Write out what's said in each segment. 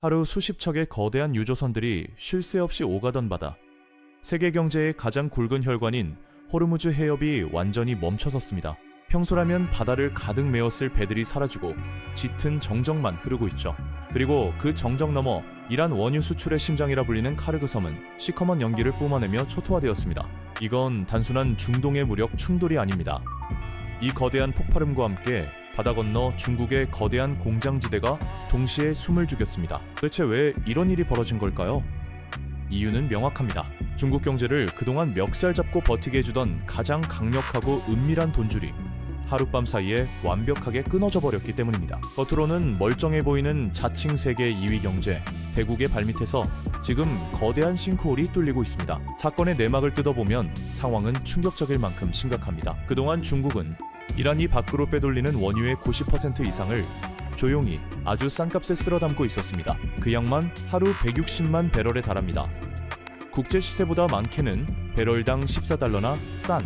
하루 수십 척의 거대한 유조선들이 쉴 새 없이 오가던 바다. 세계 경제의 가장 굵은 혈관인 호르무즈 해협이 완전히 멈춰섰습니다. 평소라면 바다를 가득 메웠을 배들이 사라지고 짙은 정적만 흐르고 있죠. 그리고 그 정적 너머 이란 원유 수출의 심장이라 불리는 카르그 섬은 시커먼 연기를 뿜어내며 초토화되었습니다. 이건 단순한 중동의 무력 충돌이 아닙니다. 이 거대한 폭발음과 함께 바다 건너 중국의 거대한 공장지대가 동시에 숨을 죽였습니다. 도대체 왜 이런 일이 벌어진 걸까요? 이유는 명확합니다. 중국 경제를 그동안 멱살 잡고 버티게 해주던 가장 강력하고 은밀한 돈줄이 하룻밤 사이에 완벽하게 끊어져 버렸기 때문입니다. 겉으로는 멀쩡해 보이는 자칭 세계 2위 경제, 대국의 발밑에서 지금 거대한 싱크홀이 뚫리고 있습니다. 사건의 내막을 뜯어보면 상황은 충격적일 만큼 심각합니다. 그동안 중국은 이란이 밖으로 빼돌리는 원유의 90% 이상을 조용히 아주 싼 값에 쓸어 담고 있었습니다. 그 양만 하루 160만 배럴에 달합니다. 국제 시세보다 많게는 배럴당 14달러나 싼,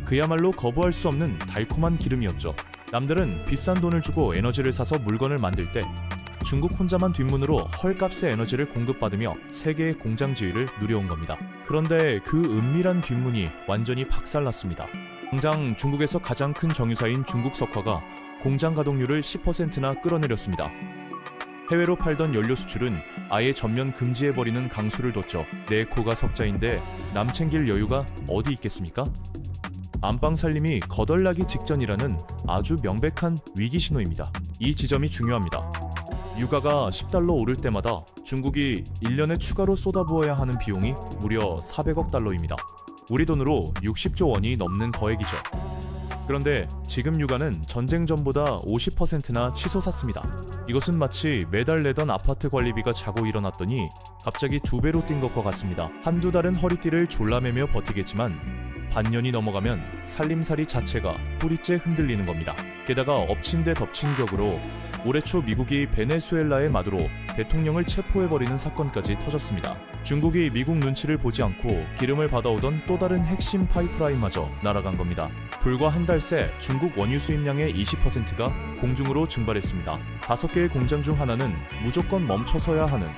그야말로 거부할 수 없는 달콤한 기름이었죠. 남들은 비싼 돈을 주고 에너지를 사서 물건을 만들 때 중국 혼자만 뒷문으로 헐값의 에너지를 공급받으며 세계의 공장 지위를 누려온 겁니다. 그런데 그 은밀한 뒷문이 완전히 박살났습니다. 당장 중국에서 가장 큰 정유사인 중국 석화가 공장 가동률을 10%나 끌어내렸습니다. 해외로 팔던 연료 수출은 아예 전면 금지해버리는 강수를 뒀죠. 내 코가 석자인데 남 챙길 여유가 어디 있겠습니까? 안방 살림이 거덜나기 직전이라는 아주 명백한 위기 신호입니다. 이 지점이 중요합니다. 유가가 10달러 오를 때마다 중국이 1년에 추가로 쏟아부어야 하는 비용이 무려 400억 달러입니다. 우리 돈으로 60조 원이 넘는 거액이죠. 그런데 지금 유가는 전쟁 전보다 50%나 치솟았습니다. 이것은 마치 매달 내던 아파트 관리비가 자고 일어났더니 갑자기 2배로 뛴 것과 같습니다. 한두 달은 허리띠를 졸라매며 버티겠지만 반년이 넘어가면 살림살이 자체가 뿌리째 흔들리는 겁니다. 게다가 엎친 데 덮친 격으로 올해 초 미국이 베네수엘라의 마두로 대통령을 체포해버리는 사건까지 터졌습니다. 중국이 미국 눈치를 보지 않고 기름을 받아오던 또 다른 핵심 파이프라인마저 날아간 겁니다. 불과 한 달 새 중국 원유 수입량의 20%가 공중으로 증발했습니다. 5개의 공장 중 하나는 무조건 멈춰서야 하는,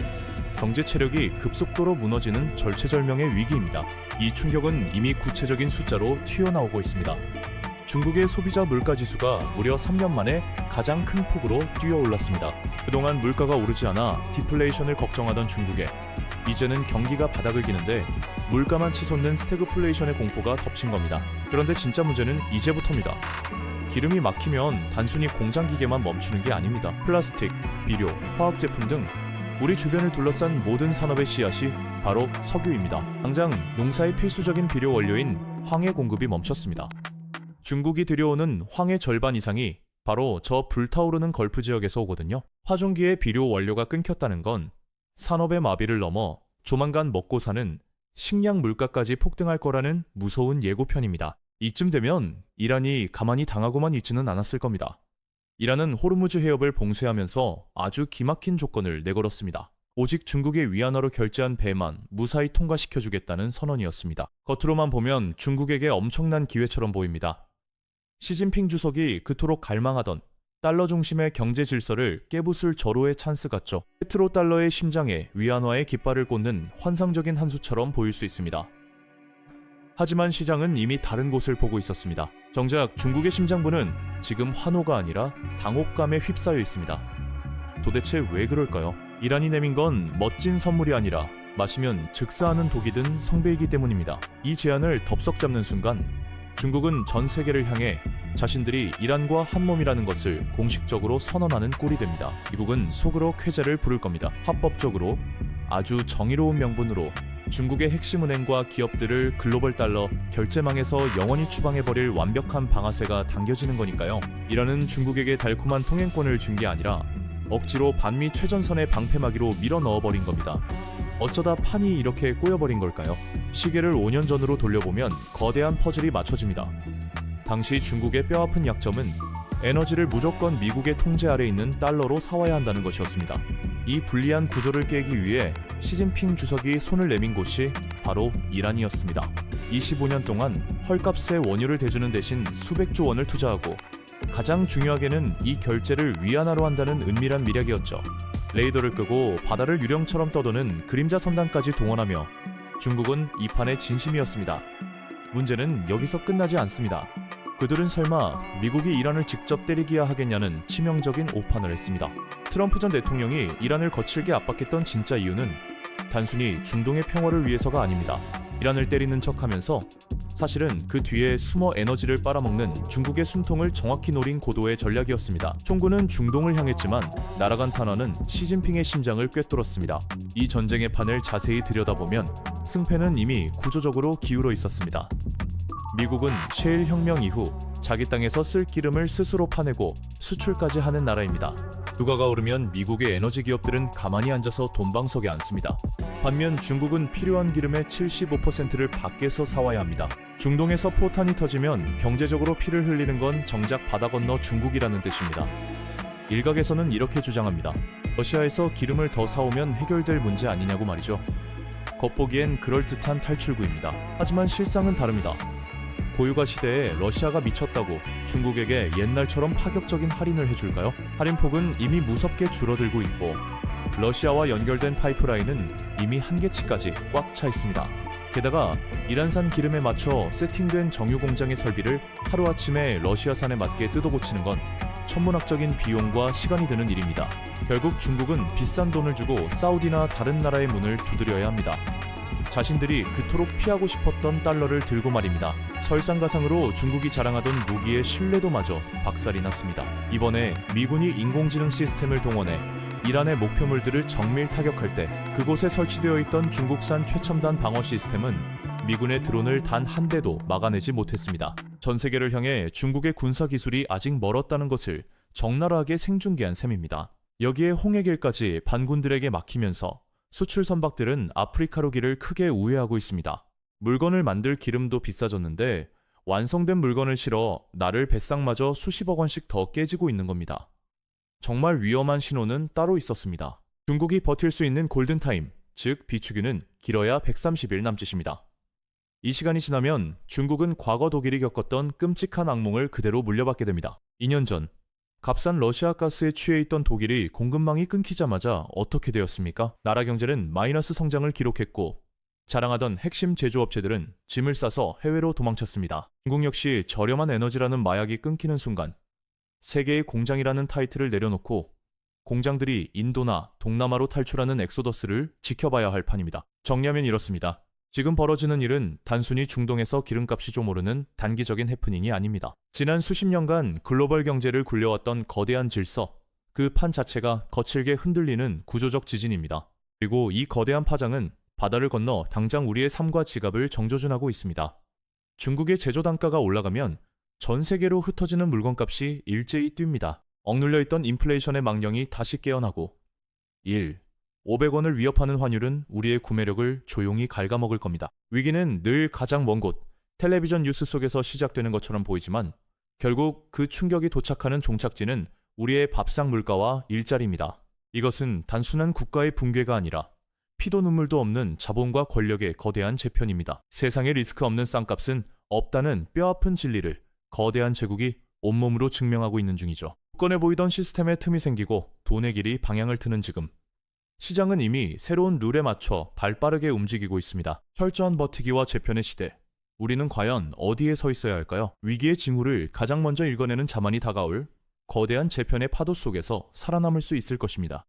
경제 체력이 급속도로 무너지는 절체절명의 위기입니다. 이 충격은 이미 구체적인 숫자로 튀어나오고 있습니다. 중국의 소비자 물가지수가 무려 3년 만에 가장 큰 폭으로 뛰어올랐습니다. 그동안 물가가 오르지 않아 디플레이션을 걱정하던 중국에 이제는 경기가 바닥을 기는데 물가만 치솟는 스태그플레이션의 공포가 덮친 겁니다. 그런데 진짜 문제는 이제부터입니다. 기름이 막히면 단순히 공장 기계만 멈추는 게 아닙니다. 플라스틱, 비료, 화학제품 등 우리 주변을 둘러싼 모든 산업의 씨앗이 바로 석유입니다. 당장 농사의 필수적인 비료 원료인 황의 공급이 멈췄습니다. 중국이 들여오는 황의 절반 이상이 바로 저 불타오르는 걸프 지역에서 오거든요. 파종기의 비료 원료가 끊겼다는 건 산업의 마비를 넘어 조만간 먹고 사는 식량 물가까지 폭등할 거라는 무서운 예고편입니다. 이쯤 되면 이란이 가만히 당하고만 있지는 않았을 겁니다. 이란은 호르무즈 해협을 봉쇄하면서 아주 기막힌 조건을 내걸었습니다. 오직 중국의 위안화로 결제한 배만 무사히 통과시켜주겠다는 선언이었습니다. 겉으로만 보면 중국에게 엄청난 기회처럼 보입니다. 시진핑 주석이 그토록 갈망하던 달러 중심의 경제 질서를 깨부술 절호의 찬스 같죠. 페트로달러의 심장에 위안화의 깃발을 꽂는 환상적인 한 수처럼 보일 수 있습니다. 하지만 시장은 이미 다른 곳을 보고 있었습니다. 정작 중국의 심장부는 지금 환호가 아니라 당혹감에 휩싸여 있습니다. 도대체 왜 그럴까요? 이란이 내민 건 멋진 선물이 아니라 마시면 즉사하는 독이 든 성배이기 때문입니다. 이 제안을 덥석 잡는 순간 중국은 전 세계를 향해 자신들이 이란과 한몸이라는 것을 공식적으로 선언하는 꼴이 됩니다. 미국은 속으로 쾌재를 부를 겁니다. 합법적으로 아주 정의로운 명분으로 중국의 핵심 은행과 기업들을 글로벌 달러 결제망에서 영원히 추방해버릴 완벽한 방아쇠가 당겨지는 거니까요. 이란은 중국에게 달콤한 통행권을 준 게 아니라 억지로 반미 최전선의 방패막이로 밀어 넣어버린 겁니다. 어쩌다 판이 이렇게 꼬여버린 걸까요? 시계를 5년 전으로 돌려보면 거대한 퍼즐이 맞춰집니다. 당시 중국의 뼈아픈 약점은 에너지를 무조건 미국의 통제 아래 있는 달러로 사와야 한다는 것이었습니다. 이 불리한 구조를 깨기 위해 시진핑 주석이 손을 내민 곳이 바로 이란이었습니다. 25년 동안 헐값의 원유를 대주는 대신 수백조 원을 투자하고 가장 중요하게는 이 결제를 위안화로 한다는 은밀한 미략이었죠. 레이더를 끄고 바다를 유령처럼 떠도는 그림자 선단까지 동원하며 중국은 이 판의 진심이었습니다. 문제는 여기서 끝나지 않습니다. 그들은 설마 미국이 이란을 직접 때리기야 하겠냐는 치명적인 오판을 했습니다. 트럼프 전 대통령이 이란을 거칠게 압박했던 진짜 이유는 단순히 중동의 평화를 위해서가 아닙니다. 이란을 때리는 척하면서 사실은 그 뒤에 숨어 에너지를 빨아먹는 중국의 숨통을 정확히 노린 고도의 전략이었습니다. 총구는 중동을 향했지만 날아간 탄환은 시진핑의 심장을 꿰뚫었습니다. 이 전쟁의 판을 자세히 들여다보면 승패는 이미 구조적으로 기울어 있었습니다. 미국은 셰일 혁명 이후 자기 땅에서 쓸 기름을 스스로 파내고 수출까지 하는 나라입니다. 유가가 오르면 미국의 에너지 기업들은 가만히 앉아서 돈방석에 앉습니다. 반면 중국은 필요한 기름의 75%를 밖에서 사와야 합니다. 중동에서 포탄이 터지면 경제적으로 피를 흘리는 건 정작 바다 건너 중국이라는 뜻입니다. 일각에서는 이렇게 주장합니다. 러시아에서 기름을 더 사오면 해결될 문제 아니냐고 말이죠. 겉보기엔 그럴듯한 탈출구입니다. 하지만 실상은 다릅니다. 고유가 시대에 러시아가 미쳤다고 중국에게 옛날처럼 파격적인 할인을 해줄까요? 할인폭은 이미 무섭게 줄어들고 있고 러시아와 연결된 파이프라인은 이미 한계치까지 꽉 차 있습니다. 게다가 이란산 기름에 맞춰 세팅된 정유 공장의 설비를 하루아침에 러시아산에 맞게 뜯어고치는 건 천문학적인 비용과 시간이 드는 일입니다. 결국 중국은 비싼 돈을 주고 사우디나 다른 나라의 문을 두드려야 합니다. 자신들이 그토록 피하고 싶었던 달러를 들고 말입니다. 설상가상으로 중국이 자랑하던 무기의 신뢰도마저 박살이 났습니다. 이번에 미군이 인공지능 시스템을 동원해 이란의 목표물들을 정밀 타격할 때 그곳에 설치되어 있던 중국산 최첨단 방어 시스템은 미군의 드론을 단 한 대도 막아내지 못했습니다. 전 세계를 향해 중국의 군사 기술이 아직 멀었다는 것을 적나라하게 생중계한 셈입니다. 여기에 홍해길까지 반군들에게 막히면서 수출 선박들은 아프리카로 길을 크게 우회하고 있습니다. 물건을 만들 기름도 비싸졌는데 완성된 물건을 실어 나를 배상마저 수십억 원씩 더 깨지고 있는 겁니다. 정말 위험한 신호는 따로 있었습니다. 중국이 버틸 수 있는 골든타임, 즉 비축유는 길어야 130일 남짓입니다. 이 시간이 지나면 중국은 과거 독일이 겪었던 끔찍한 악몽을 그대로 물려받게 됩니다. 2년 전 값싼 러시아 가스에 취해 있던 독일이 공급망이 끊기자마자 어떻게 되었습니까? 나라 경제는 마이너스 성장을 기록했고 자랑하던 핵심 제조업체들은 짐을 싸서 해외로 도망쳤습니다. 중국 역시 저렴한 에너지라는 마약이 끊기는 순간 세계의 공장이라는 타이틀을 내려놓고 공장들이 인도나 동남아로 탈출하는 엑소더스를 지켜봐야 할 판입니다. 정리하면 이렇습니다. 지금 벌어지는 일은 단순히 중동에서 기름값이 좀 오르는 단기적인 해프닝이 아닙니다. 지난 수십 년간 글로벌 경제를 굴려왔던 거대한 질서, 그 판 자체가 거칠게 흔들리는 구조적 지진입니다. 그리고 이 거대한 파장은 바다를 건너 당장 우리의 삶과 지갑을 정조준하고 있습니다. 중국의 제조 단가가 올라가면 전 세계로 흩어지는 물건값이 일제히 뜁니다. 억눌려 있던 인플레이션의 망령이 다시 깨어나고 500원을 위협하는 환율은 우리의 구매력을 조용히 갉아먹을 겁니다. 위기는 늘 가장 먼 곳, 텔레비전 뉴스 속에서 시작되는 것처럼 보이지만 결국 그 충격이 도착하는 종착지는 우리의 밥상 물가와 일자리입니다. 이것은 단순한 국가의 붕괴가 아니라 피도 눈물도 없는 자본과 권력의 거대한 재편입니다. 세상에 리스크 없는 쌍값은 없다는 뼈아픈 진리를 거대한 제국이 온몸으로 증명하고 있는 중이죠. 굳건해 보이던 시스템에 틈이 생기고 돈의 길이 방향을 트는 지금 시장은 이미 새로운 룰에 맞춰 발빠르게 움직이고 있습니다. 철저한 버티기와 재편의 시대. 우리는 과연 어디에 서 있어야 할까요? 위기의 징후를 가장 먼저 읽어내는 자만이 다가올 거대한 재편의 파도 속에서 살아남을 수 있을 것입니다.